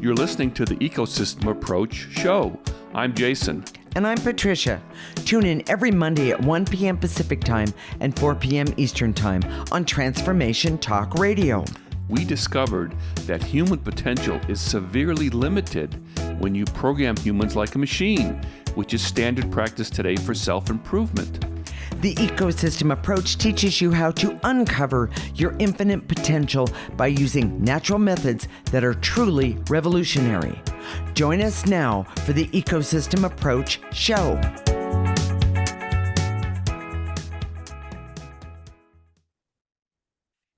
You're listening to the Ecosystem Approach show. I'm Jason. And I'm Patricia. Tune in every Monday at 1 p.m. Pacific Time and 4 p.m. Eastern Time on Transformation Talk Radio. We discovered that human potential is severely limited when you program humans like a machine, which is standard practice today for self-improvement. The Ecosystem Approach teaches you how to uncover your infinite potential by using natural methods that are truly revolutionary. Join us now for the Ecosystem Approach show.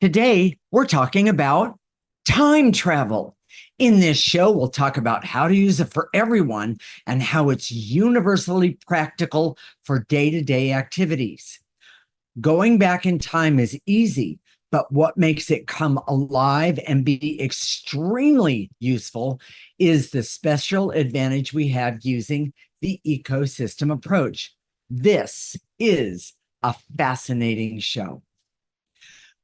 Today, we're talking about time travel. In this show, we'll talk about how to use it for everyone and how it's universally practical for day-to-day activities. Going back in time is easy, but what makes it come alive and be extremely useful is the special advantage we have using the ecosystem approach. This is a fascinating show.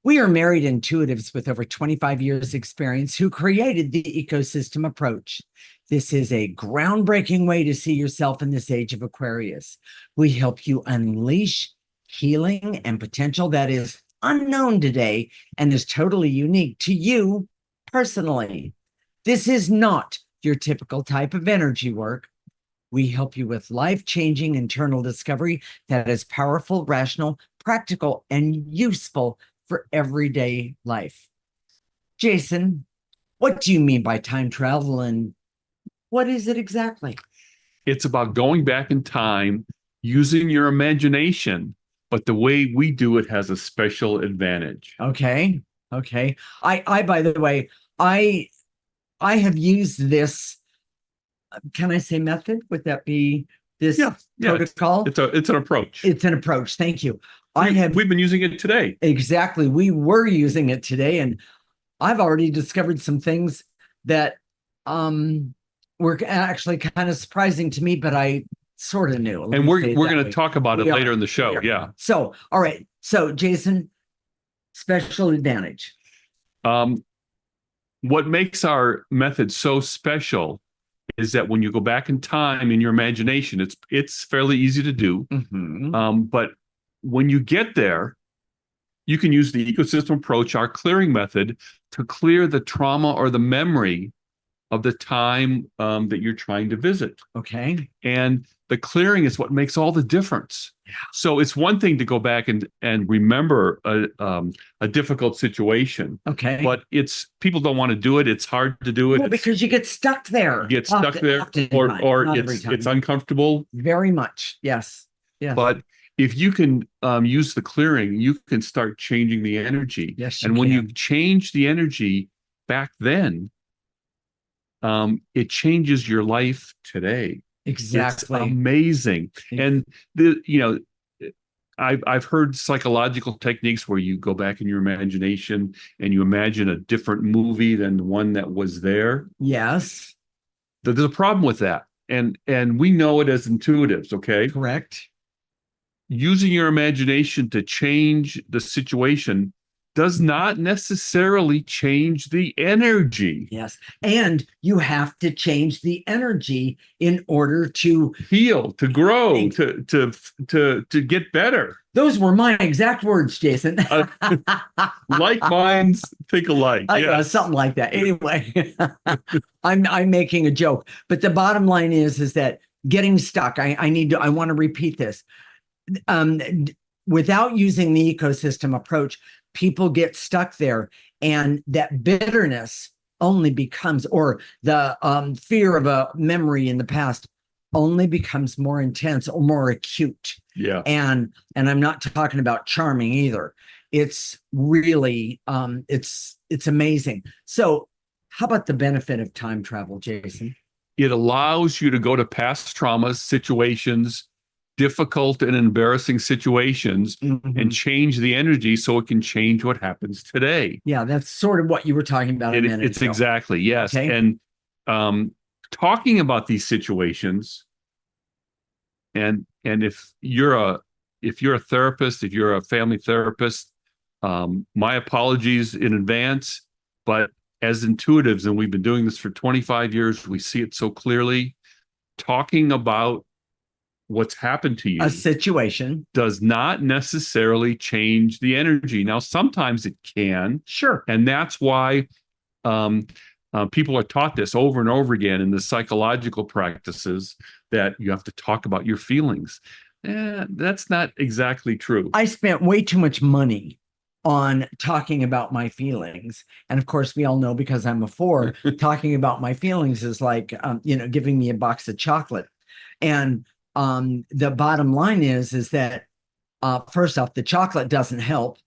We are married intuitives with over 25 years experience who created the ecosystem approach. This is a groundbreaking way to see yourself in this age of Aquarius. We help you unleash healing and potential that is unknown today and is totally unique to you personally. This is not your typical type of energy work. We help you with life-changing internal discovery that is powerful, rational, practical, and useful for everyday life. Jason, what do you mean by time travel and what is it exactly? It's about going back in time, using your imagination, but the way we do it has a special advantage. Okay. I by the way, I have used this, can I say method? Would that be this protocol? It's an approach. It's an approach. Thank you. We've been using it today. Exactly. We were using it today, and I've already discovered some things that were actually kind of surprising to me, but I sort of knew. And we're going to talk about it later in the show. Yeah. So, all right. So, Jason, special advantage. What makes our method so special is that when you go back in time in your imagination, it's fairly easy to do. Mm-hmm. But when you get there, you can use the ecosystem approach, our clearing method, to clear the trauma or the memory of the time that you're trying to visit. Okay. And the clearing is what makes all the difference. Yeah. So it's one thing to go back and remember a difficult situation. Okay. But people don't want to do it. It's hard to do it. Well, because you get stuck there. You get stuck there, or it's uncomfortable. Very much. Yes. Yeah. But if you can use the clearing, you can start changing the energy. Yes, and when you change the energy back then, it changes your life today. Exactly. It's amazing. And I've heard psychological techniques where you go back in your imagination and you imagine a different movie than the one that was there. Yes. There's a problem with that. And we know it as intuitives, okay? Correct. Using your imagination to change the situation does not necessarily change the energy. Yes. And you have to change the energy in order to heal, to grow, to get better. Those were my exact words, Jason. Like minds think alike. Yes. Something like that. Anyway, I'm making a joke, but the bottom line is that getting stuck. I want to repeat this. Without using the ecosystem approach, people get stuck there, and that bitterness only becomes, or the fear of a memory in the past only becomes more intense or more acute. Yeah. And I'm not talking about charming either. It's really, it's amazing. So how about the benefit of time travel, Jason? It allows you to go to past traumas, situations, difficult and embarrassing situations, and change the energy so it can change what happens today. Yeah, that's sort of what you were talking about a minute ago. It's exactly, yes. Okay. And talking about these situations, and if you're a therapist, if you're a family therapist, my apologies in advance, but as intuitives, and we've been doing this for 25 years, we see it so clearly. Talking about what's happened to you A situation. does not necessarily change the energy. Now, sometimes it can, Sure. and that's why people are taught this over and over again in the psychological practices, that you have to talk about your feelings. That's not exactly true. I spent way too much money on talking about my feelings. And of course, we all know, because I'm a four, talking about my feelings is like, giving me a box of chocolate. And the bottom line is that first off, the chocolate doesn't help,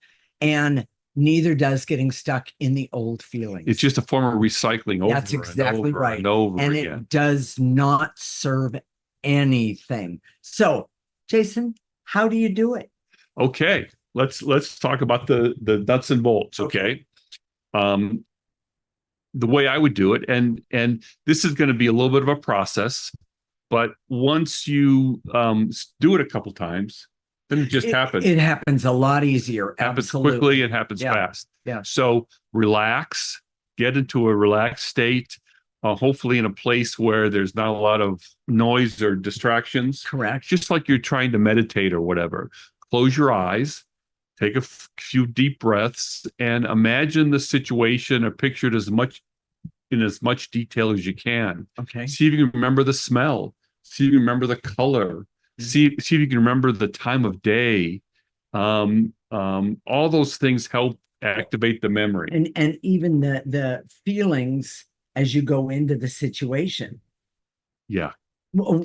and neither does getting stuck in the old feelings. It's just a form of recycling over That's exactly and over right. and over And again. it does not serve anything. So, Jason, how do you do it? Okay, let's talk about the nuts and bolts. Okay. The way I would do it, and this is going to be a little bit of a process, but once you do it a couple times, then it just happens. It happens a lot easier. Happens Absolutely. quickly and happens fast. Yeah. So relax, get into a relaxed state, hopefully in a place where there's not a lot of noise or distractions. Correct. Just like you're trying to meditate or whatever. Close your eyes, take a few deep breaths, and imagine the situation, or picture it in as much detail as you can. Okay. See if you can remember the smell. See if you can remember the color. See if you can remember the time of day. All those things help activate the memory. And even the feelings as you go into the situation. Yeah.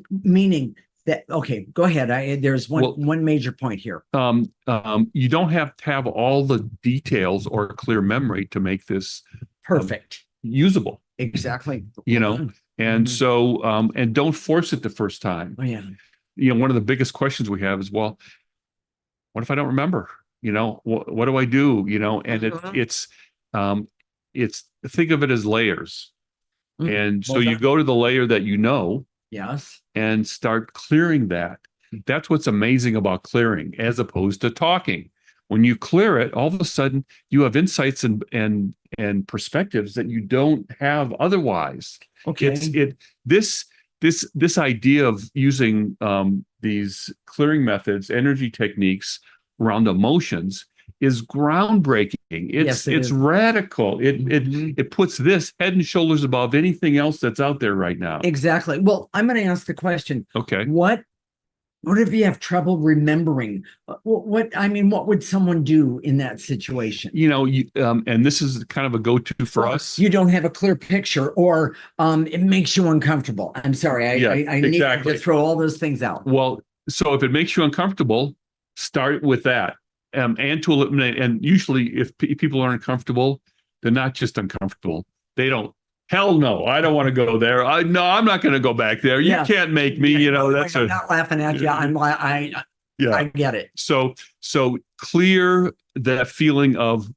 Meaning that, okay, go ahead. There's one major point here. You don't have to have all the details or a clear memory to make this perfect, usable. Exactly. And so, and don't force it the first time. Oh, yeah. One of the biggest questions we have is, well, what if I don't remember? What do I do? And it's think of it as layers. And so you go to the layer that yes, and start clearing that. That's what's amazing about clearing, as opposed to talking. When you clear it, all of a sudden you have insights and perspectives that you don't have otherwise. Okay. This idea of using these clearing methods, energy techniques around emotions is groundbreaking. It's radical. It puts this head and shoulders above anything else that's out there right now. Exactly. Well, I'm going to ask the question. Okay. What if you have trouble remembering? What would someone do in that situation? And this is kind of a go-to for us. You don't have a clear picture, or it makes you uncomfortable. I'm sorry. I need to throw all those things out. Well, so if it makes you uncomfortable, start with that. And to eliminate, and usually if people are uncomfortable, they're not just uncomfortable. They don't, hell no, I don't want to go there. No, I'm not going to go back there. You can't make me, that's I'm not laughing at you. I get it. So clear that feeling of,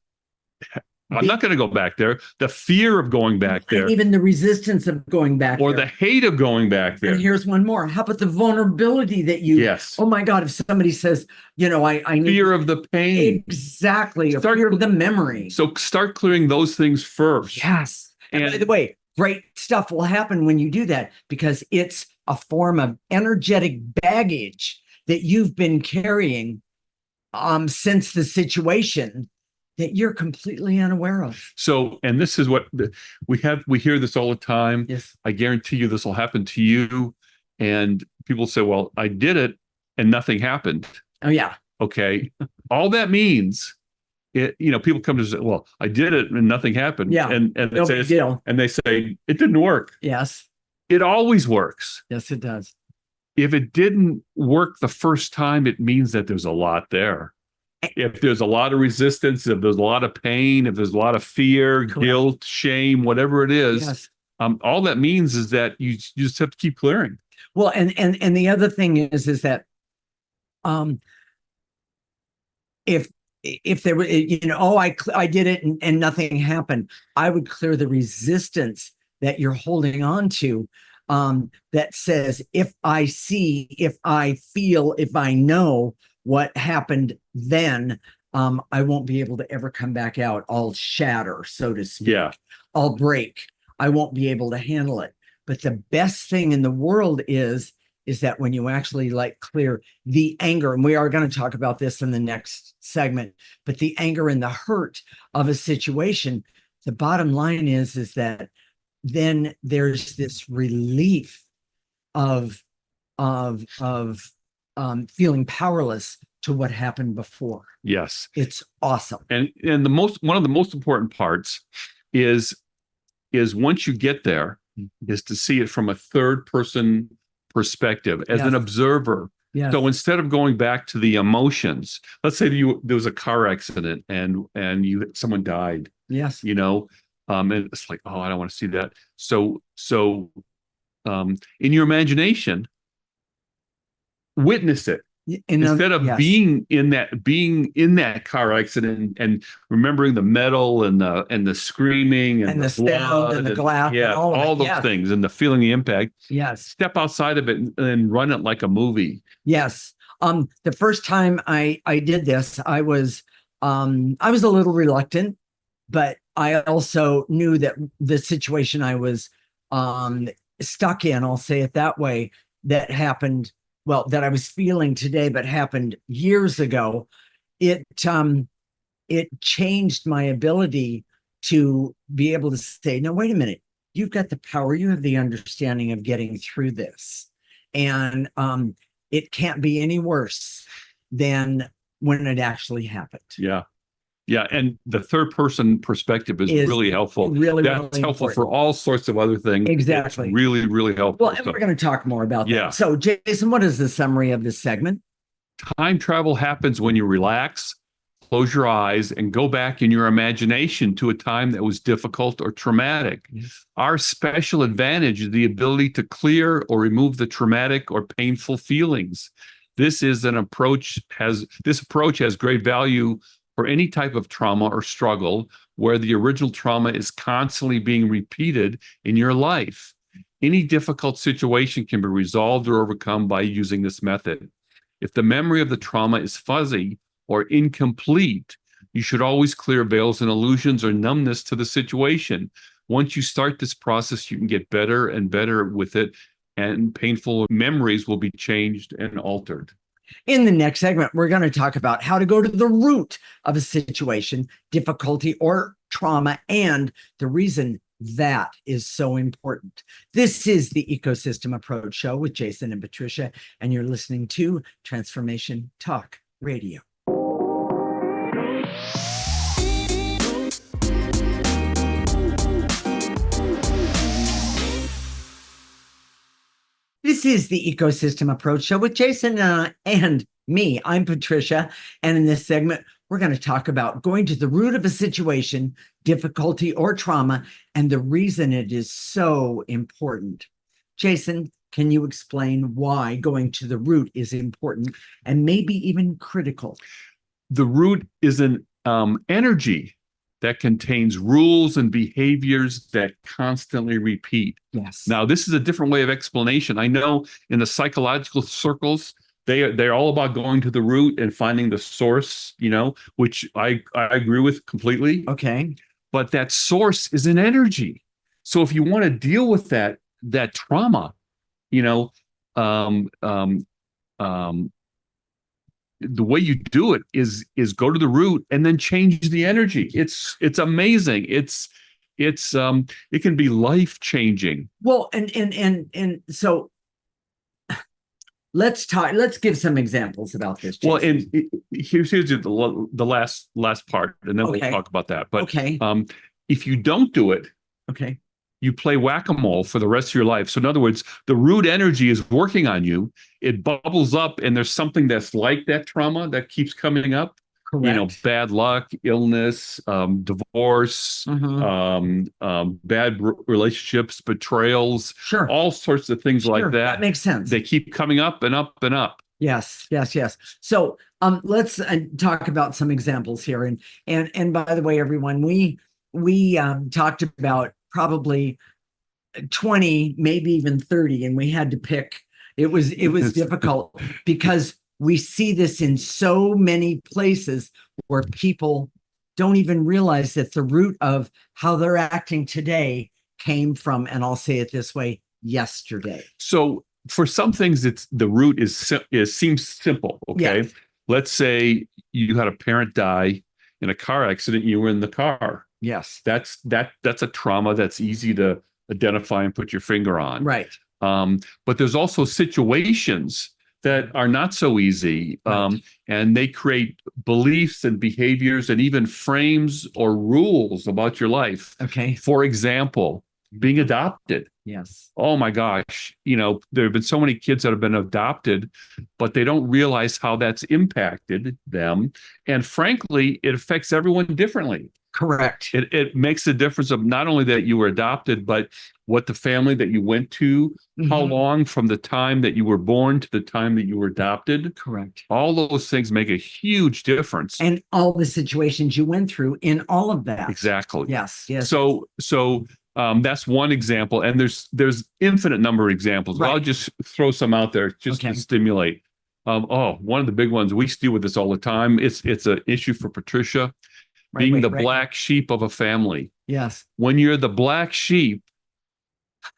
I'm not going to go back there. The fear of going back there. And even the resistance of going back or there. The hate of going back there. And here's one more. How about the vulnerability that you, yes. Oh my God, if somebody says, I need fear of the pain. Exactly. Fear of the memory. So start clearing those things first. Yes. And by the way, great stuff will happen when you do that, because it's a form of energetic baggage that you've been carrying since the situation that you're completely unaware of. So, and this is what we hear this all the time. Yes. I guarantee you this will happen to you. And people say, well, I did it and nothing happened. Oh, yeah. Okay. All that means, people come to say, well, I did it and nothing happened. Yeah. And they say, it didn't work. Yes. It always works. Yes, it does. If it didn't work the first time, it means that there's a lot there. If there's a lot of resistance, if there's a lot of pain, if there's a lot of fear, correct, guilt, shame, whatever it is, yes, all that means is that you just have to keep clearing. Well, and the other thing is that if there were, I did it and nothing happened, I would clear the resistance that you're holding on to, that says, if I see, if I feel, if I know what happened then, I won't be able to ever come back out. I'll shatter, so to speak. Yeah. I'll break. I won't be able to handle it. But the best thing in the world is that when you actually like clear the anger, and we are going to talk about this in the next segment, but the anger and the hurt of a situation, the bottom line is that then there's this relief of feeling powerless to what happened before. Yes. It's awesome. And one of the most important parts is once you get there, is to see it from a third person perspective as an observer. Yes. So instead of going back to the emotions, let's say there was a car accident and someone died. Yes. And it's like, oh, I don't want to see that. So in your imagination, witness it. Instead of being in that car accident and remembering the metal and the screaming and the sound and the glass, all those things and the feeling the impact. Yes. Step outside of it and run it like a movie. Yes. The first time I did this, I was a little reluctant, but I also knew that the situation I was stuck in, I'll say it that way, that happened. Well, that I was feeling today, but happened years ago. It changed my ability to be able to say, no, wait a minute, you've got the power, you have the understanding of getting through this. And it can't be any worse than when it actually happened. Yeah. Yeah, and the third person perspective is really helpful. That's really helpful important for all sorts of other things. Exactly. It's really, really helpful. Well, and we're going to talk more about Yeah. that. So, Jason, what is the summary of this segment? Time travel happens when you relax, close your eyes, and go back in your imagination to a time that was difficult or traumatic. Yes. Our special advantage is the ability to clear or remove the traumatic or painful feelings. This approach has great value for any type of trauma or struggle where the original trauma is constantly being repeated in your life. Any difficult situation can be resolved or overcome by using this method. If the memory of the trauma is fuzzy or incomplete, you should always clear veils and illusions or numbness to the situation. Once you start this process, you can get better and better with it, and painful memories will be changed and altered. In the next segment, we're going to talk about how to go to the root of a situation, difficulty, or trauma, and the reason that is so important. This is the Ecosystem Approach Show with Jason and Patricia, and you're listening to Transformation Talk Radio. This is the Ecosystem Approach Show with Jason and me. I'm Patricia. And in this segment, we're going to talk about going to the root of a situation, difficulty, or trauma, and the reason it is so important. Jason, can you explain why going to the root is important and maybe even critical? The root is an energy that contains rules and behaviors that constantly repeat. Yes. Now, this is a different way of explanation. I know in the psychological circles, they're all about going to the root and finding the source, which I agree with completely. Okay. But that source is an energy. So if you want to deal with that trauma, the way you do it is go to the root and then change the energy. It's amazing. It can be life changing. Well, and so let's give some examples about this, Jason. Well, and here's the last part, and then we'll talk about that. But if you don't do it, you play whack-a-mole for the rest of your life. So in other words, the root energy is working on you. It bubbles up, and there's something that's like that trauma that keeps coming up. Correct. Bad luck, illness, divorce, bad relationships, betrayals, sure, all sorts of things like that. That makes sense. They keep coming up and up and up. Yes. So let's talk about some examples here. And by the way, everyone, we talked about probably 20, maybe even 30, and we had to pick. It was difficult because we see this in so many places where people don't even realize that the root of how they're acting today came from, and I'll say it this way, yesterday. So for some things, it's the root is seems simple. Okay, Yeah. let's say you had a parent die in a car accident. You were in the car. Yes. That's a trauma that's easy to identify and put your finger on. Right. But there's also situations that are not so easy, Right. and they create beliefs and behaviors and even frames or rules about your life. Okay. For example, being adopted. Yes. Oh my gosh, there have been so many kids that have been adopted, but they don't realize how that's impacted them. And frankly, it affects everyone differently. Correct. It makes a difference of not only that you were adopted, but what the family that you went to, how Mhm. long from the time that you were born to the time that you were adopted. Correct. All those things make a huge difference. And all the situations you went through in all of that. Exactly. Yes. Yes. So that's one example, and there's infinite number of examples. But I'll Right. just throw some out there just Okay. to stimulate. One of the big ones, we deal with this all the time. It's an issue for Patricia, Right, being right, the right. black sheep of a family. Yes. When you're the black sheep,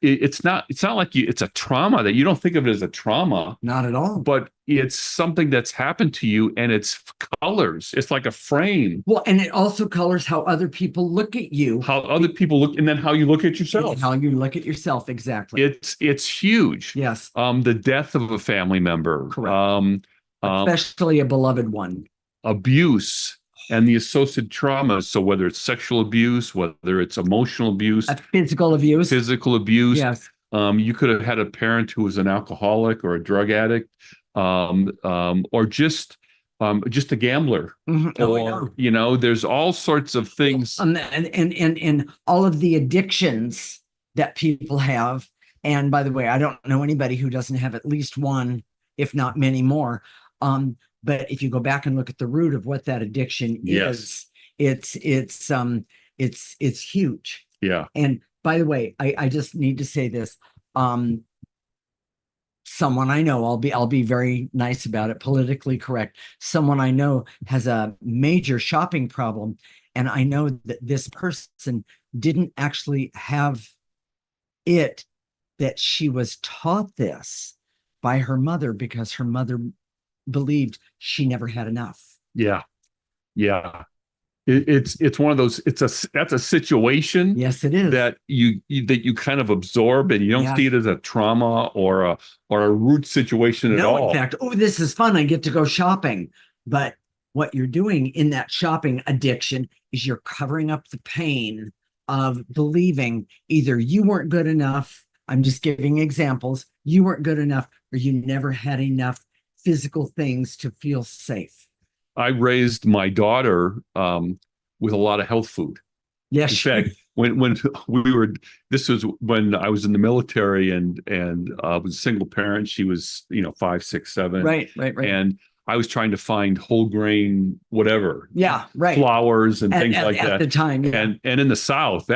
it's not like it's a trauma that you don't think of it as a trauma, Not at all. but it's something that's happened to you, and it's colors. It's like a frame. Well, and it also colors how other people look at you, How other people look, and then how you look at yourself. and how you look at yourself. Exactly. It's huge. Yes. The death of a family member. Correct. Especially a beloved one. Abuse and the associated traumas. So whether it's sexual abuse, whether it's emotional abuse, Physical abuse. physical abuse. Yes. You could have had a parent who was an alcoholic or a drug addict, or just a gambler. Mhm. Oh, yeah. Or there's all sorts of things. And all of the addictions that people have. And by the way, I don't know anybody who doesn't have at least one, if not many more. But if you go back and look at the root of what that addiction Yes. is, it's huge. Yeah. And by the way, I just need to say this. Someone I know, I'll be very nice about it, politically correct. Someone I know has a major shopping problem, and I know that this person didn't actually have it, that she was taught this by her mother because her mother believed she never had enough. Yeah. Yeah. It's one of those. That's a situation. Yes, it is. That you kind of absorb, and you don't see it as a trauma or a root situation at all. In fact, this is fun. I get to go shopping. But what you're doing in that shopping addiction is you're covering up the pain of believing either you weren't good enough. I'm just giving examples. You weren't good enough, or you never had enough physical things to feel safe. I raised my daughter with a lot of health food. Yes. In fact, when this was when I was in the military, and was a single parent. She was 5, 6, 7. Right. And I was trying to find whole grain, whatever. Yeah. Right. Flours and things like that at the time. Yeah. And in the South,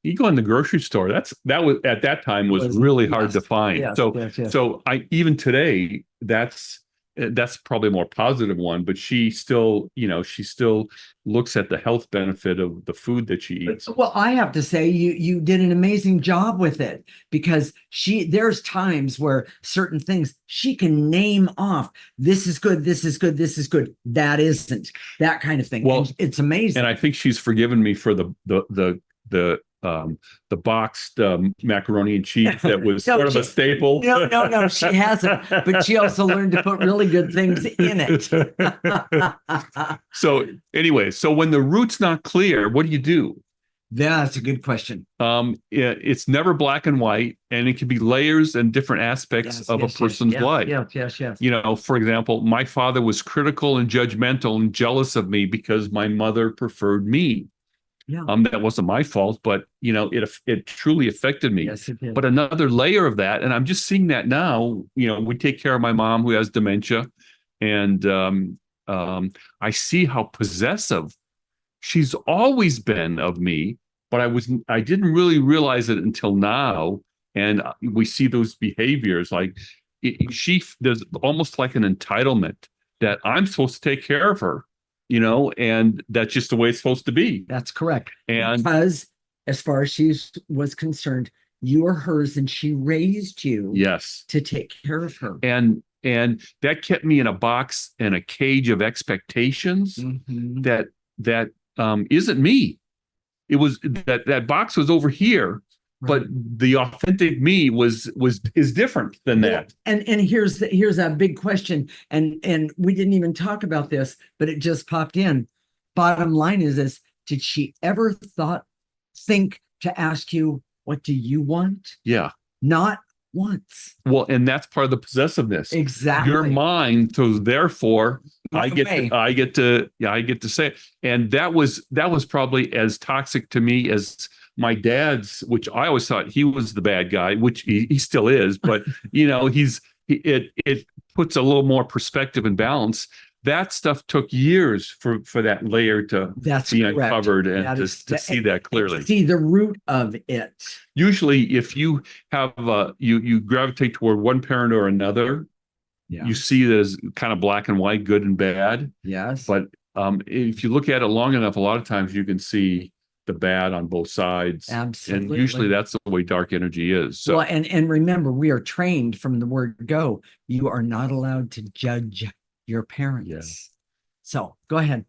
you go in the grocery store. That was at that time was really hard to find. Yes, yes. So even today, that's probably a more positive one, but she still looks at the health benefit of the food that she eats. Well, I have to say you did an amazing job with it, because there's times where certain things she can name off. This is good. This is good. This is good. That isn't, that kind of thing. Well, and it's amazing. And I think she's forgiven me for the boxed macaroni and cheese that was sort of a staple. No, she hasn't. But she also learned to put really good things in it. So anyway, when the root's not clear, what do you do? That's a good question. It's never black and white, and it can be layers and different aspects of a person's life. Yes. For example, my father was critical and judgmental and jealous of me because my mother preferred me. Yeah. That wasn't my fault, but it truly affected me. Yes, it did. But another layer of that, and I'm just seeing that now. We take care of my mom who has dementia, and I see how possessive she's always been of me, but I didn't really realize it until now. And we see those behaviors, like there's almost like an entitlement that I'm supposed to take care of her, and that's just the way it's supposed to be. That's correct. And Because as far as she was concerned, you are hers and she raised you yes, to take care of her. and that kept me in a box and a cage of expectations Mhm. that isn't me. It was that box was over here, but Right. the authentic me is different than Well, that. and here's a big question, and we didn't even talk about this, but it just popped in. Bottom line is did she ever think to ask you, what do you want? Yeah. Not once. Well, and that's part of the possessiveness. Exactly. You're mine, so therefore I Right get away. I get to say it. And that was probably as toxic to me as my dad's, which I always thought he was the bad guy, which he still is, but it puts a little more perspective and balance. That stuff took years for that layer to That's be correct. uncovered and That to is see that clearly. see the root of it. Usually, if you have you gravitate toward one parent or another, Yeah. you see it as kind of black and white, good and bad. Yes. But if you look at it long enough, a lot of times you can see the bad on both sides. Absolutely. And usually that's the way dark energy is. So well, and remember, we are trained from the word go. You are not allowed to judge your parents. Yeah. So go ahead.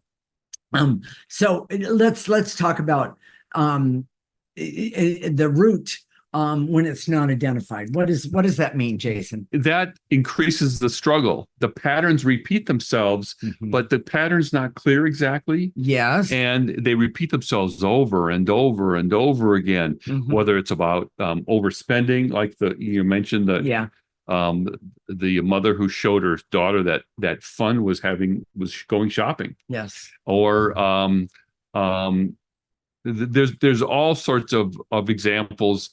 So let's talk about the root when it's not identified. What does that mean, Jason? that increases the struggle. The patterns repeat themselves, but the pattern's not clear exactly. Yes. And they repeat themselves over and over and over again, whether it's about overspending, like you mentioned Yeah. the mother who showed her daughter that fun was going shopping, Yes. or there's all sorts of examples.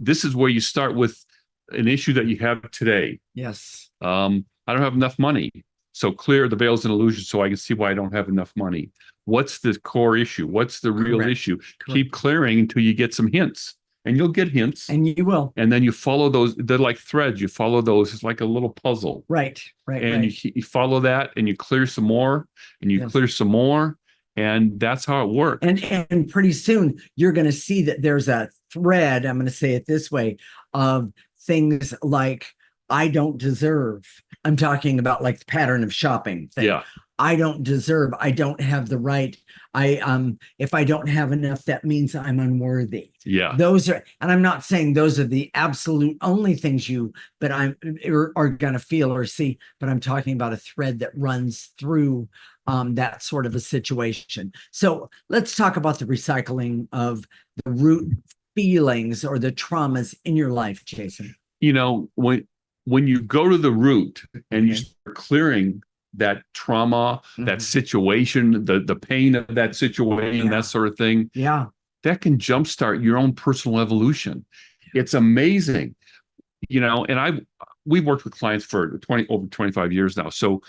This is where you start with an issue that you have today. Yes. I don't have enough money. So clear the veils and illusions so I can see why I don't have enough money. What's the core issue? What's the real Correct. issue? Correct. Keep clearing until you get some hints. And you'll get hints. And you will. And then you follow those. They're like threads. You follow those. It's like a little puzzle. Right. And you follow that and you clear some more and you clear some more. And that's how it works. And pretty soon you're going to see that there's a thread, I'm going to say it this way, of things like, I don't deserve. I'm talking about like the pattern of shopping thing. Yeah. I don't deserve. I don't have the right. If I don't have enough, that means I'm unworthy. Yeah. Those are, and I'm not saying those are the absolute only things but are going to feel or see, but I'm talking about a thread that runs through that sort of a situation. So let's talk about the recycling of the root feelings or the traumas in your life, Jason. When you go to the root and you start clearing that trauma, that situation, the pain of that situation, that sort of thing, that can jumpstart your own personal evolution. It's amazing, and we've worked with clients for over 25 years now. So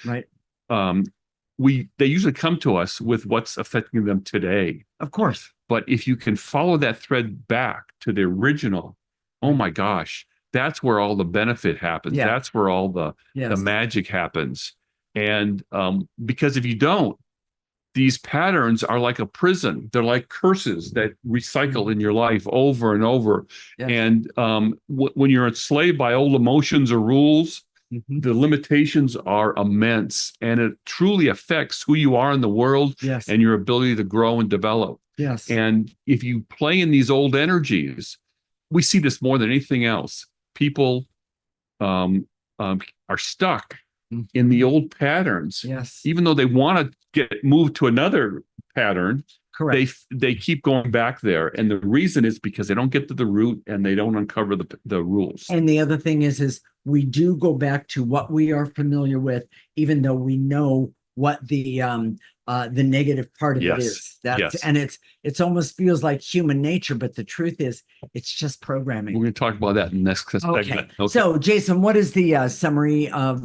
they usually come to us with what's affecting them today. Of course. But if you can follow that thread back to the original, oh my gosh, that's where all the benefit happens. Yeah. That's where all the magic happens. And because if you don't, these patterns are like a prison. They're like curses that recycle in your life over and over. Yes. And when you're enslaved by old emotions or rules, the limitations are immense, and it truly affects who you are in the world and your ability to grow and develop. Yes. And if you play in these old energies, we see this more than anything else. People are stuck in the old patterns. Yes. Even though they want to get moved to another pattern, correct, they keep going back there. And the reason is because they don't get to the root and they don't uncover the rules. And the other thing is we do go back to what we are familiar with, even though we know what the the negative part of it Yes. is. That's Yes. and it's almost feels like human nature, but the truth is it's just We're programming. going to talk about that in the next Okay. segment. Okay. So, Jason, what is the summary of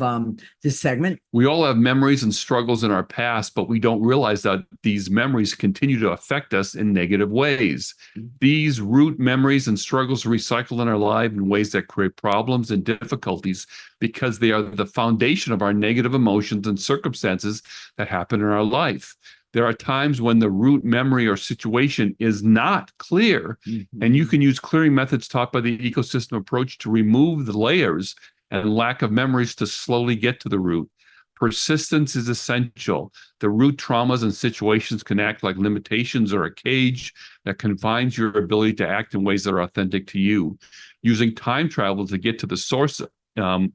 this segment? We all have memories and struggles in our past, but we don't realize that these memories continue to affect us in negative ways. These root memories and struggles recycle in our life in ways that create problems and difficulties because they are the foundation of our negative emotions and circumstances that happen in our life. There are times when the root memory or situation is not clear, and you can use clearing methods taught by the ecosystem approach to remove the layers and lack of memories to slowly get to the root. Persistence is essential. The root traumas and situations can act like limitations or a cage that confines your ability to act in ways that are authentic to you. Using time travel to get to the source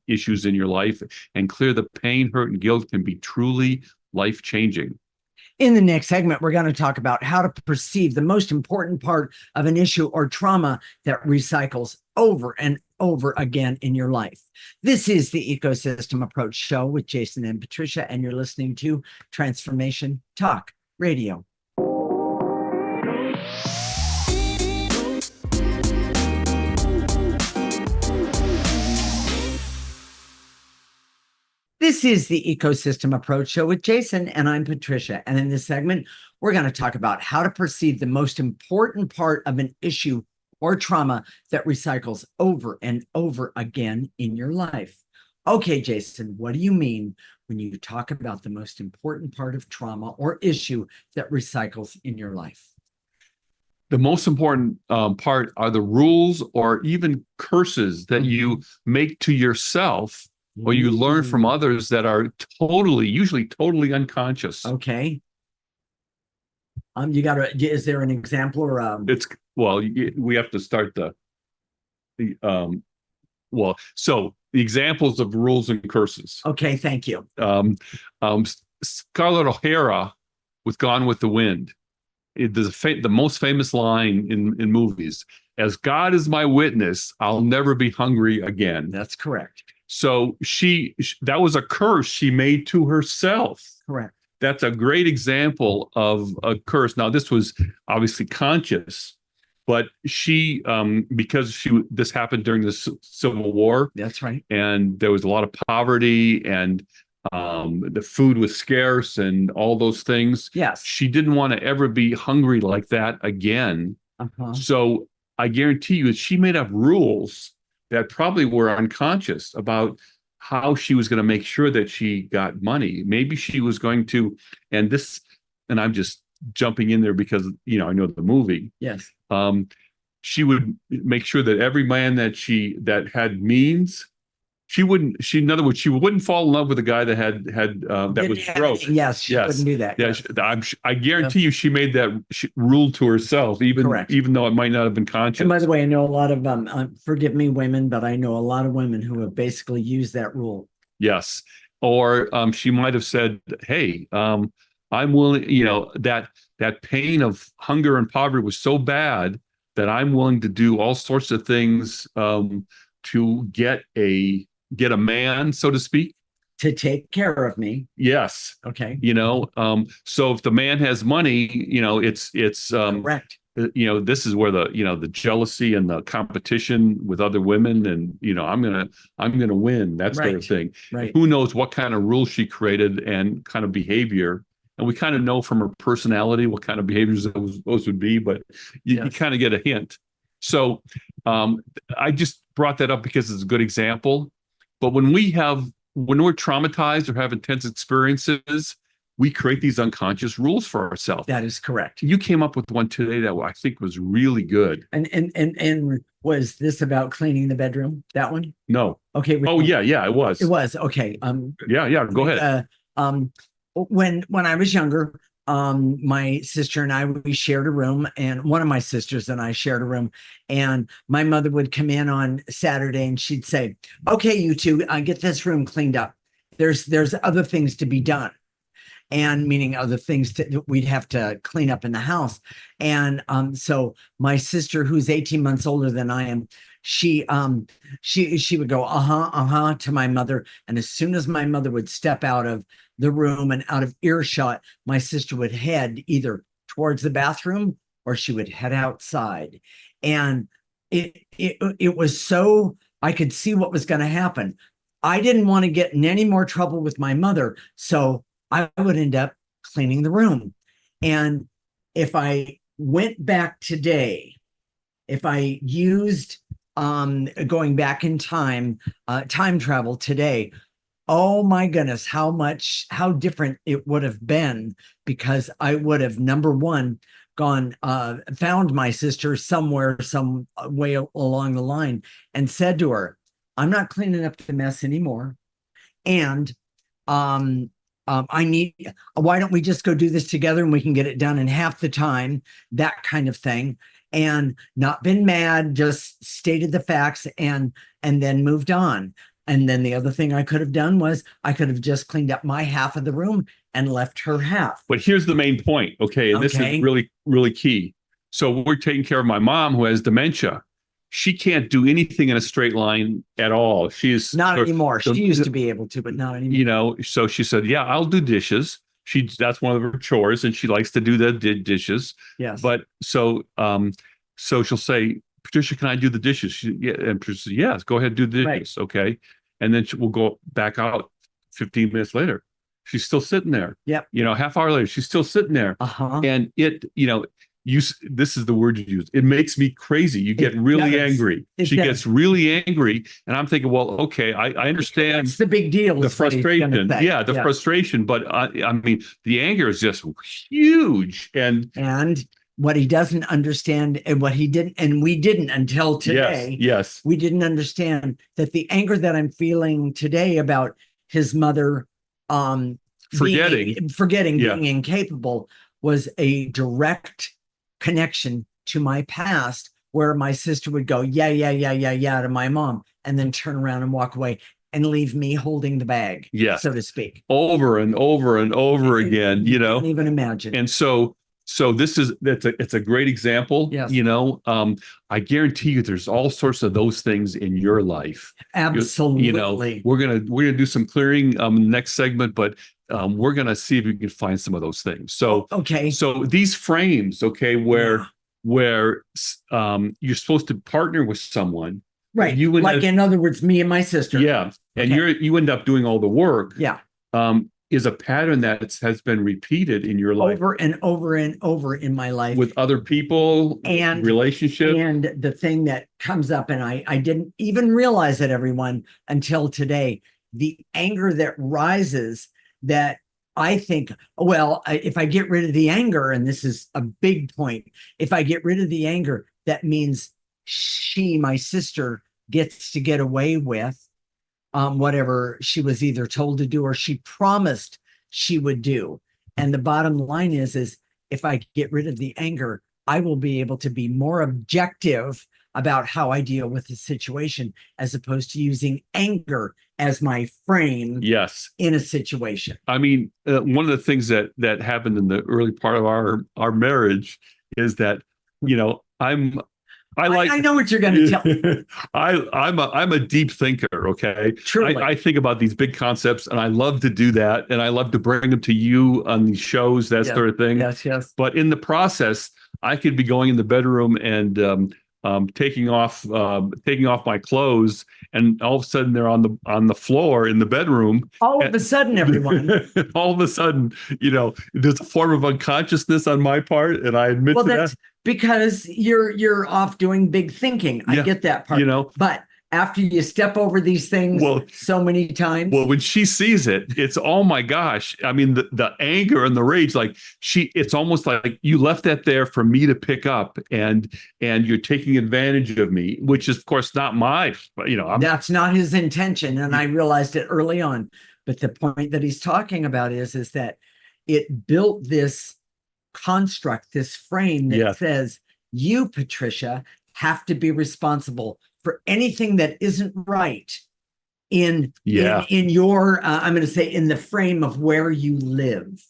issues in your life and clear the pain, hurt, and guilt can be truly life-changing. In the next segment, we're going to talk about how to perceive the most important part of an issue or trauma that recycles over and over again in your life. This is the Ecosystem Approach Show with Jason and Patricia, and you're listening to Transformation Talk Radio. This is the Ecosystem Approach Show with Jason, and I'm Patricia. And in this segment, we're going to talk about how to perceive the most important part of an issue or trauma that recycles over and over again in your life. Okay, Jason, what do you mean when you talk about the most important part of trauma or issue that recycles in your life? The most important part are the rules or even curses that you make to yourself or you learn from others that are usually totally unconscious. Okay. Is there an example or we have to start so the examples of rules and curses. Okay, thank you. Scarlett O'Hara with Gone with the Wind. The most famous line in movies, "As God is my witness, I'll never be hungry again." That's correct. So that was a curse she made to herself. Correct. That's a great example of a curse. Now, this was obviously conscious, but because this happened during the Civil War. That's right. And there was a lot of poverty and the food was scarce and all those things. Yes. She didn't want to ever be hungry like that again. So I guarantee you that she made up rules that probably were unconscious about how she was going to make sure that she got money. Maybe she was going to, and I'm just jumping in there because, I know the movie. Yes. She would make sure that every man that had means, in other words, she wouldn't fall in love with a guy that that was broke. Yes, she wouldn't do that. Yeah, yes. I guarantee you she made that rule to herself, even though it might not have been conscious. And by the way, I know a lot of, forgive me, women, but I know a lot of women who have basically used that rule. Yes. Or she might have said, hey, I'm willing, that pain of hunger and poverty was so bad that I'm willing to do all sorts of things to get a man, so to speak, to take care of me. Yes. Okay. So if the man has money, it's correct. This is where the jealousy and the competition with other women and I'm gonna win, that sort of thing. Right. Who knows what kind of rules she created and kind of behavior. And we kind of know from her personality what kind of behaviors those would be, but you kind of get a hint. So I just brought that up because it's a good example. But when we're traumatized or have intense experiences, we create these unconscious rules for ourselves. That is correct. You came up with one today that I think was really good. And was this about cleaning the bedroom? That one? No. Okay. Yeah, it was. It was. Okay. Yeah, go ahead. When I was younger, my sister and I, we shared a room, and one of my sisters and I shared a room, and my mother would come in on Saturday and she'd say, okay, you two, get this room cleaned up. There's other things to be done. And meaning other things that we'd have to clean up in the house. And so my sister, who's 18 months older than I am, she would go to my mother, and as soon as my mother would step out of the room and out of earshot, my sister would head either towards the bathroom or she would head outside. And it was so I could see what was going to happen. I didn't want to get in any more trouble with my mother, so I would end up cleaning the room. And if I went back today, if I used going back in time, time travel today, oh my goodness, how different it would have been, because I would have, number one, gone, found my sister somewhere, some way along the line, and said to her, I'm not cleaning up the mess anymore. And I need, why don't we just go do this together and we can get it done in half the time, that kind of thing. And not been mad, just stated the facts and then moved on. And then the other thing I could have done was I could have just cleaned up my half of the room and left her half. But here's the main point, okay? And this is really, really key. So we're taking care of my mom who has dementia. She can't do anything in a straight line at all. She's not anymore. She used to be able to, but not anymore. You know, so she said, yeah, I'll do dishes. That's one of her chores, and she likes to do the dishes. Yes. But so she'll say, Patricia, can I do the dishes? And Patricia says, yes, go ahead, do the dishes. Right. Okay. And then we'll go back out 15 minutes later. She's still sitting there. Yep. You know, half hour later, she's still sitting there. And this is the word you use. It makes me crazy. You get really angry. She gets really angry. And I'm thinking, well, okay, I understand. That's the big deal. The frustration. Yeah, the frustration. But I mean, the anger is just huge. And what he doesn't understand, and what he didn't, and we didn't until today. Yes. We didn't understand that the anger that I'm feeling today about his mother forgetting, being incapable, was a direct connection to my past, where my sister would go, yeah to my mom, and then turn around and walk away and leave me holding the bag, so to speak. Over and over and over again, you know. Can't even imagine. And so it's a great example. Yes. You know, I guarantee you there's all sorts of those things in your life. Absolutely. You know, we're gonna do some clearing next segment, but we're gonna see if we can find some of those things. So okay. So these frames, okay, where you're supposed to partner with someone. Right. In other words, me and my sister. Yeah. And you end up doing all the work. Yeah. Is a pattern that has been repeated in your life over and over and over in my life with other people and relationships. And the thing that comes up, and I didn't even realize it, everyone, until today, the anger that rises, that I think, well, if I get rid of the anger, and this is a big point, if I get rid of the anger, that means my sister, gets to get away with whatever she was either told to do or she promised she would do. And the bottom line is if I get rid of the anger, I will be able to be more objective about how I deal with the situation, as opposed to using anger as my frame in a situation. I mean, one of the things that happened in the early part of our marriage is that, you know, I know what you're going to tell. I'm a deep thinker. Okay. Truly. I think about these big concepts, and I love to do that. And I love to bring them to you on these shows, that sort of thing. Yes. But in the process, I could be going in the bedroom and taking off my clothes, and all of a sudden they're on the floor in the bedroom. All of a sudden, everyone. All of a sudden, you know, there's a form of unconsciousness on my part, and I admit to that. Because you're off doing big thinking. I get that part. You know, but after you step over these things so many times. Well, when she sees it, it's, oh my gosh. I mean, the anger and the rage, like it's almost like you left that there for me to pick up, and you're taking advantage of me, which is of course not that's not his intention. And I realized it early on. But the point that he's talking about is that it built this construct, this frame that says, you, Patricia, have to be responsible for anything that isn't right in your I'm going to say in the frame of where you live.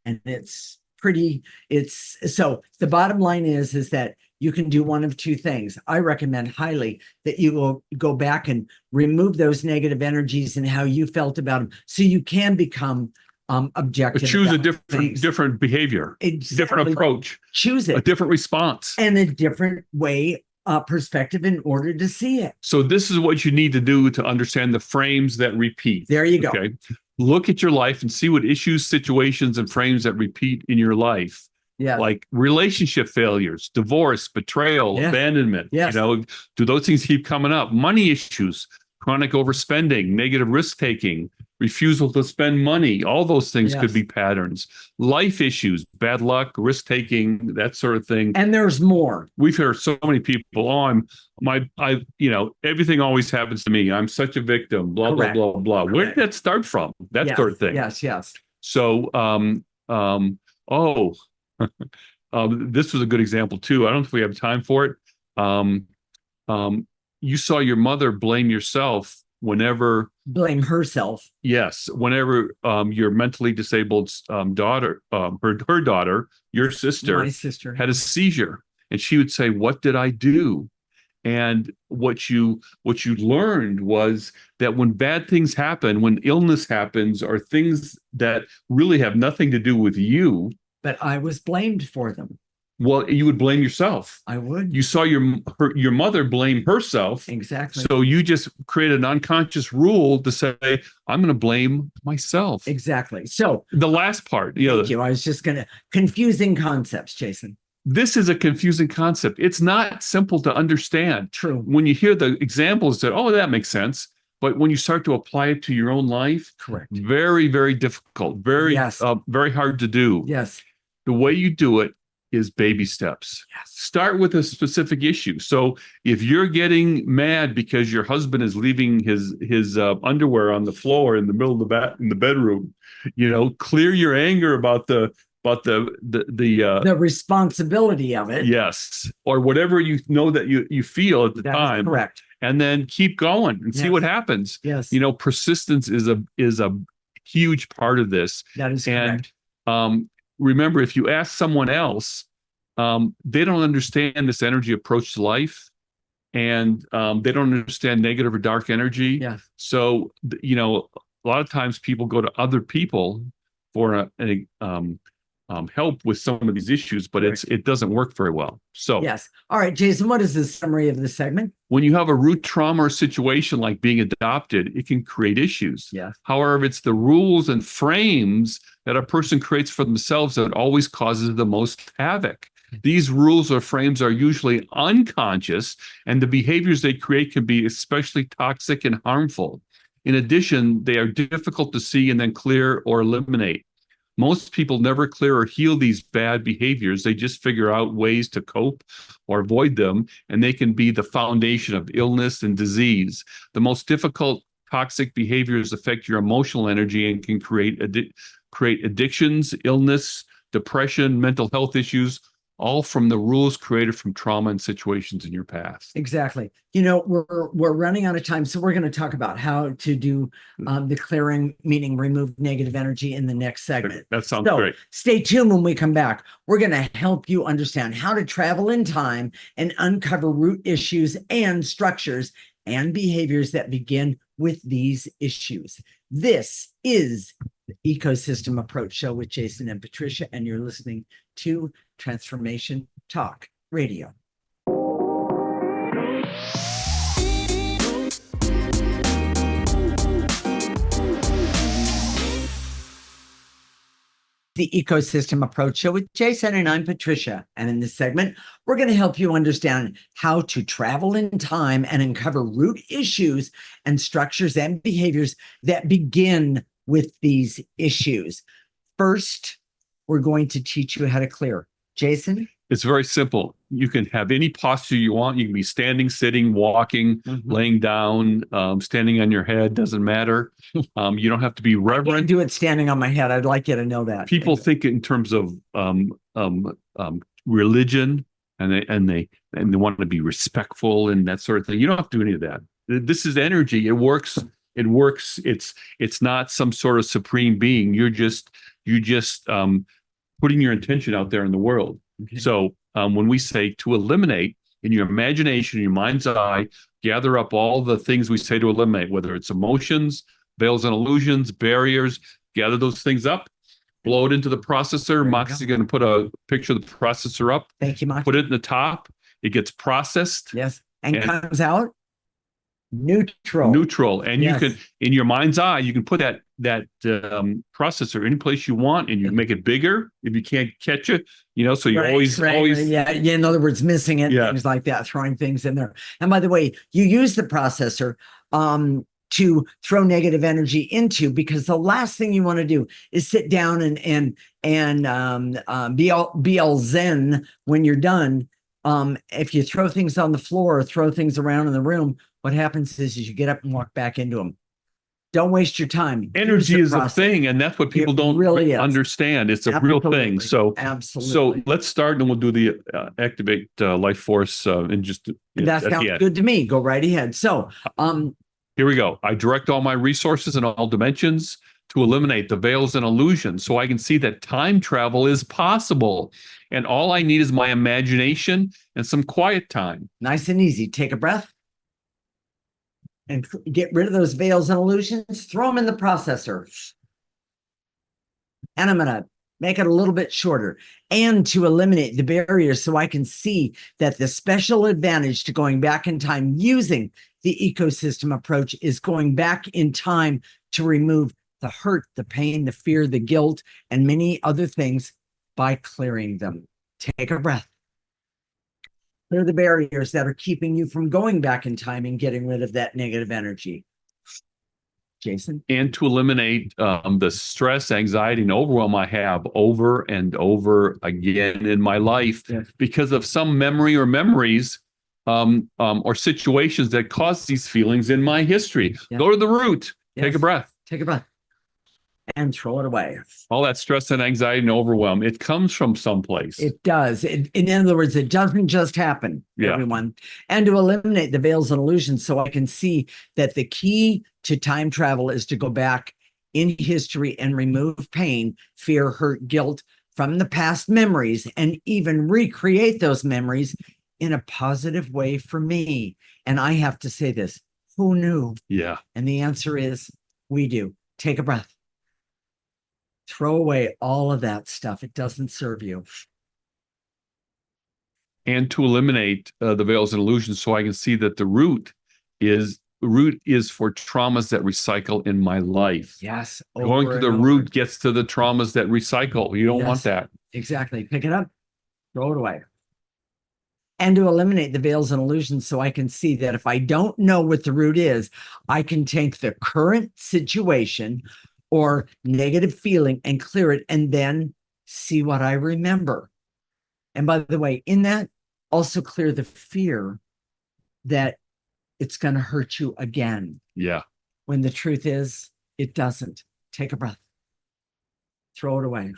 And so the bottom line is that you can do one of two things. I recommend highly that you will go back and remove those negative energies and how you felt about them, so you can become objective. Choose a about different things. different behavior, Exactly. different approach, Choose a it, different response. and a different way, perspective in order to see it. So this is what you need to do to understand the frames that repeat. There you go. Okay. Look at your life and see what issues, situations, and frames that repeat in your life. Yeah. Like relationship failures, divorce, betrayal, Yes. abandonment. Yes. You know, do those things keep coming up? Money issues, chronic overspending, negative risk taking, refusal to spend money. All those things Yes. could be patterns. Life issues, bad luck, risk taking, that sort of thing. And there's more. We've heard so many people, everything always happens to me. I'm such a victim, blah, Correct. blah, blah, blah. Where did Correct. that start from? That Yes. sort of thing. Yes. Yes. So, this was a good example too. I don't know if we have time for it. You saw your mother blame yourself whenever Blame herself. Yes, whenever your mentally disabled daughter, her daughter, your sister, My sister had a seizure, and she would say, "What did I do?" And what you learned was that when bad things happen, when illness happens, or things that really have nothing to do with you, But I was blamed for them. well, you would blame yourself. I would. You saw your mother blame herself. Exactly. So you just created an unconscious rule to say, I'm going to blame myself. Exactly. So The last part, thank you. I was just going to confusing concepts, Jason. This is a confusing concept. It's not simple to understand. True. When you hear the examples, that, oh, that makes sense. But when you start to apply it to your own life, Correct. very, very difficult, very, Yes. Very hard to do. Yes. The way you do it is baby steps. Yes. Start with a specific issue. So if you're getting mad because your husband is leaving his underwear on the floor in the middle of in the bedroom, clear your anger about the responsibility of it. Yes, or whatever that you feel at the That is time. correct. And then keep going and see Yes. what happens. Yes. Persistence is a huge part of this. That is correct. And remember, if you ask someone else, they don't understand this energy approach to life, and they don't understand negative or dark energy. Yes. So, a lot of times people go to other people for help with some of these issues, but it doesn't work very well. So yes. All right, Jason, what is the summary of this segment? when you have a root trauma or situation like being adopted, it can create issues. Yes. However, it's the rules and frames that a person creates for themselves that always causes the most havoc. These rules or frames are usually unconscious, and the behaviors they create can be especially toxic and harmful. In addition, they are difficult to see and then clear or eliminate. Most people never clear or heal these bad behaviors. They just figure out ways to cope or avoid them, and they can be the foundation of illness and disease. The most difficult toxic behaviors affect your emotional energy and can create addictions, illness, depression, mental health issues, all from the rules created from trauma and situations in your past. Exactly. We're running out of time, so we're going to talk about how to do the clearing, meaning remove negative energy, in the next segment. That sounds great. Stay tuned when we come back. We're going to help you understand how to travel in time and uncover root issues and structures and behaviors that begin with these issues. This is the Ecosystem Approach Show with Jason and Patricia, and you're listening to Transformation Talk Radio. The Ecosystem Approach Show with Jason, and I'm Patricia. And in this segment, we're going to help you understand how to travel in time and uncover root issues and structures and behaviors that begin with these issues. First, we're going to teach you how to clear. Jason? It's very simple. You can have any posture you want. You can be standing, sitting, walking, laying down, standing on your head, doesn't matter. You don't have to be I reverent. do it standing on my head. I'd like you to know that. People think in terms of religion, and they want to be respectful and that sort of thing. You don't have to do any of that. This is energy. It works. It's not some sort of supreme being. You're just putting your intention out there in the world. Okay. So when we say to eliminate in your imagination, your mind's eye, gather up all the things we say to eliminate, whether it's emotions, veils and illusions, barriers, gather those things up, blow it into the processor. Moxie's going to put a picture of the processor up. Thank you, Moxie. Put it in the top. It gets processed. Yes. And And- comes out neutral. Neutral. And Yes. you can, in your mind's eye, you can put that processor any place you want, and you make it bigger if you can't catch it, so you Right, always. yeah. In other words, missing it, Yeah. things like that, throwing things in there. And by the way, you use the processor to throw negative energy into, because the last thing you want to do is sit down and be all zen when you're done. If you throw things on the floor or throw things around in the room, what happens is you get up and walk back into them. Don't waste your time. Energy is a thing, and that's what people don't really is. understand. It's a real thing. So Absolutely. let's start, and we'll do the activate life force in just That at the sounds end. good to me. Go right ahead. So, Here we go. I direct all my resources in all dimensions to eliminate the veils and illusions, so I can see that time travel is possible, and all I need is my imagination and some quiet time. nice and easy. Take a breath and get rid of those veils and illusions. Throw them in the processor. And I'm going to make it a little bit shorter, and to eliminate the barriers so I can see that the special advantage to going back in time using the ecosystem approach is going back in time to remove the hurt, the pain, the fear, the guilt, and many other things by clearing them. Take a breath. Clear the barriers that are keeping you from going back in time and getting rid of that negative energy. Jason? And to eliminate the stress, anxiety, and overwhelm I have over and over again in my life because of some memory or memories or situations that cause these feelings in my history. Go to the root. Take a breath. Take a breath. And throw it away. All that stress and anxiety and overwhelm, it comes from someplace. It does. In other words, it doesn't just happen, everyone. And to eliminate the veils and illusions so I can see that the key to time travel is to go back in history and remove pain, fear, hurt, guilt from the past memories, and even recreate those memories in a positive way for me. And I have to say this, who knew? Yeah. And the answer is we do. Take a breath. Throw away all of that stuff. It doesn't serve you. And to eliminate the veils and illusions so I can see that the root is for traumas that recycle in my life. Yes. Going to the root gets to the traumas that recycle. You don't want that. Exactly. Pick it up, throw it away. And to eliminate the veils and illusions so I can see that if I don't know what the root is, I can take the current situation or negative feeling and clear it, and then see what I remember. And by the way, in that, also clear the fear that it's going to hurt you again. Yeah. When the truth is, it doesn't. Take a breath. Throw it away.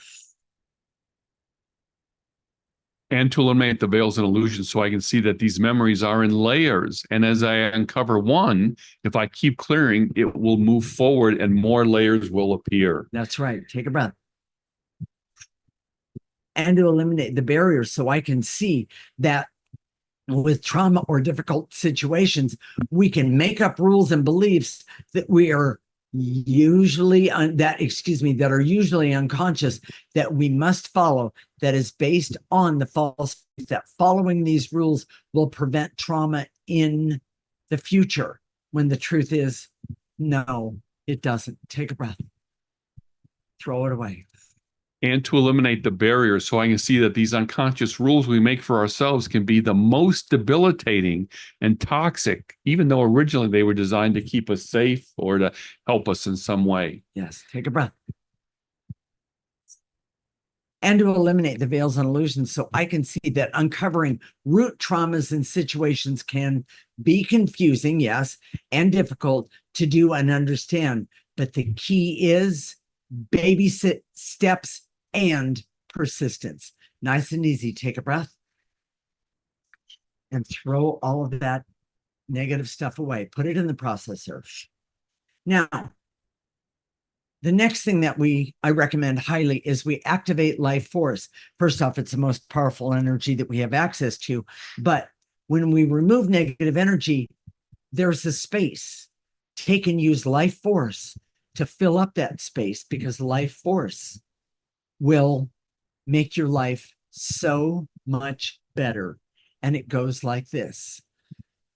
And to eliminate the veils and illusions so I can see that these memories are in layers. And as I uncover one, if I keep clearing, it will move forward and more layers will appear. That's right. Take a breath. And to eliminate the barriers so I can see that with trauma or difficult situations, we can make up rules and beliefs that we are usually that are usually unconscious, that we must follow, that is based on the false belief that following these rules will prevent trauma in the future, when the truth is no, it doesn't. Take a breath. Throw it away. And to eliminate the barriers so I can see that these unconscious rules we make for ourselves can be the most debilitating and toxic, even though originally they were designed to keep us safe or to help us in some way. Yes, take a breath. And to eliminate the veils and illusions so I can see that uncovering root traumas and situations can be confusing, yes, and difficult to do and understand. But the key is baby steps and persistence. Nice and easy. Take a breath and throw all of that negative stuff away. Put it in the processor. Now, The next thing that I recommend highly is we activate life force. First off, it's the most powerful energy that we have access to. But when we remove negative energy, there's a space. Take and use life force to fill up that space, because life force will make your life so much better. And it goes like this.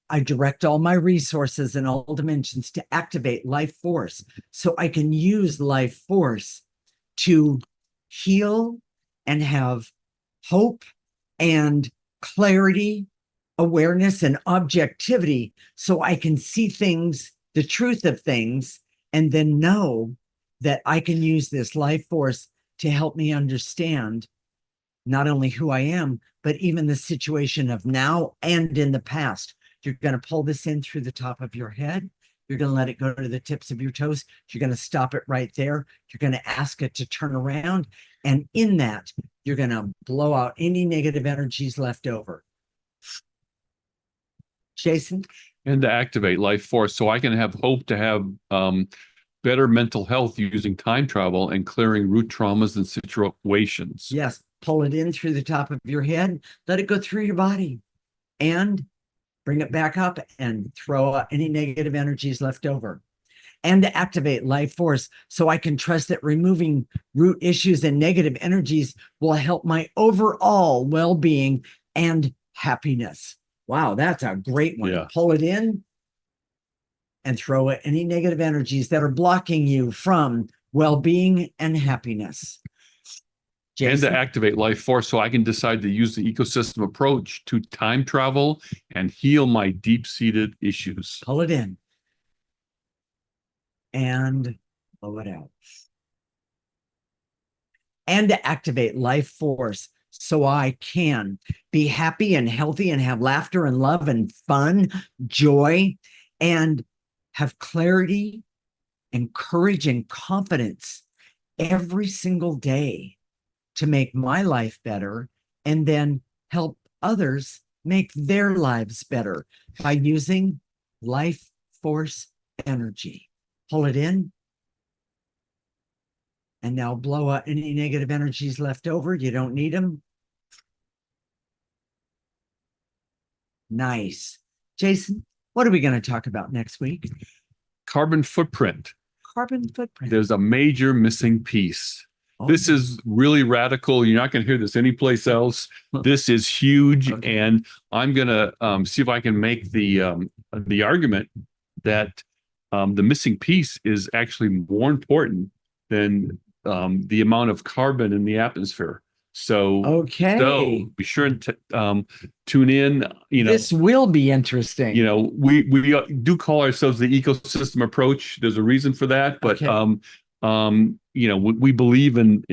I direct all my resources in all dimensions to activate life force so I can use life force to heal and have hope and clarity, awareness, and objectivity, so I can see things, the truth of things, and then know that I can use this life force to help me understand not only who I am, but even the situation of now and in the past. You're going to pull this in through the top of your head. You're going to let it go to the tips of your toes. You're going to stop it right there. You're going to ask it to turn around. And in that, you're going to blow out any negative energies left over. Jason? And to activate life force so I can have hope to have better mental health using time travel and clearing root traumas and situations. Yes. Pull it in through the top of your head. Let it go through your body. And bring it back up and throw out any negative energies left over. And to activate life force so I can trust that removing root issues and negative energies will help my overall well-being and happiness. Wow, that's a great one. Yeah. Pull it in and throw out any negative energies that are blocking you from well-being and happiness. And Jason? to activate life force so I can decide to use the ecosystem approach to time travel and heal my deep-seated issues. Pull it in and blow it out. And to activate life force so I can be happy and healthy and have laughter and love and fun, joy, and have clarity and courage and confidence every single day to make my life better, and then help others make their lives better by using life force energy. Pull it in. And now blow out any negative energies left over. You don't need them. Nice. Jason, what are we going to talk about next week? Carbon footprint. Carbon footprint. There's a major missing piece. This is really radical. You're not going to hear this anyplace else. This is huge, Okay. and I'm going to see if I can make the argument that the missing piece is actually more important than the amount of carbon in the atmosphere. So, Okay. so be sure and tune in. This will be interesting. We do call ourselves the ecosystem approach. There's a reason for that, but Okay. we believe in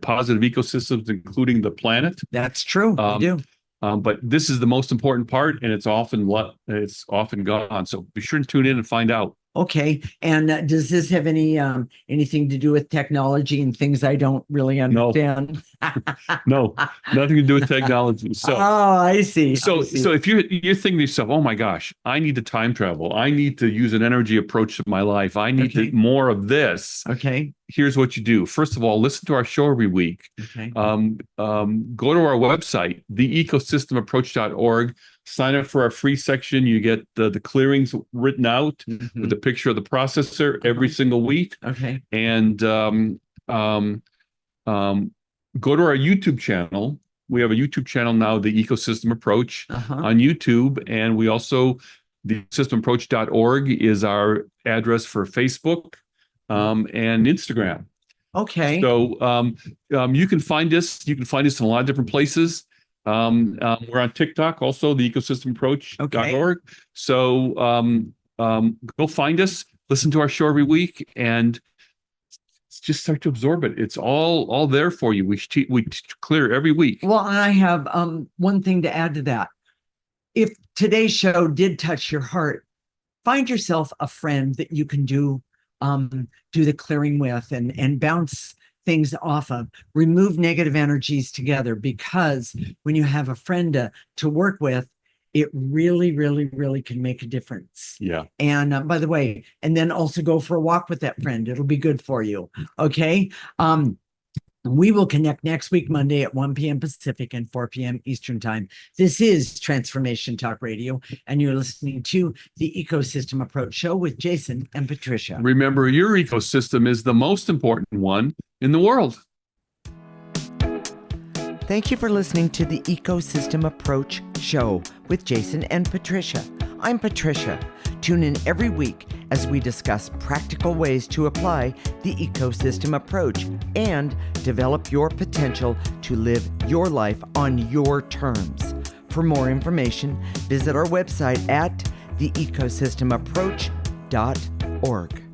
positive ecosystems, including the planet. That's true. We do. But this is the most important part, and it's often gone. So be sure to tune in and find out. Okay. And does this have anything to do with technology and things I don't really understand? No, nothing to do with technology. So, I see. So if you're thinking to yourself, oh my gosh, I need to time travel. I need to use an energy approach to my life. I need more of this. Okay. Here's what you do. First of all, listen to our show every week. Okay. Go to our website, theecosystemapproach.org. Sign up for our free section. You get the clearings written out with a picture of the processor every single week. Okay. And go to our YouTube channel. We have a YouTube channel now, The Ecosystem Approach on YouTube. And we also, theecosystemapproach.org is our address for Facebook and Instagram. Okay. So you can find us. You can find us in a lot of different places. We're on TikTok, also theecosystemapproach.org. So go find us, listen to our show every week, and just start to absorb it. It's all there for you. We clear every week. Well, I have one thing to add to that. If today's show did touch your heart, find yourself a friend that you can do the clearing with and bounce things off of. Remove negative energies together, because when you have a friend to work with, It really, really, really can make a difference. Yeah. And by the way, and then also go for a walk with that friend. It'll be good for you. Okay. We will connect next week, Monday at 1 p.m. Pacific and 4 p.m. Eastern Time. This is Transformation Talk Radio, and you're listening to the Ecosystem Approach Show with Jason and Patricia. Remember, your ecosystem is the most important one in the world. Thank you for listening to the Ecosystem Approach Show with Jason and Patricia. I'm Patricia. Tune in every week as we discuss practical ways to apply the ecosystem approach and develop your potential to live your life on your terms. For more information, visit our website at theecosystemapproach.org.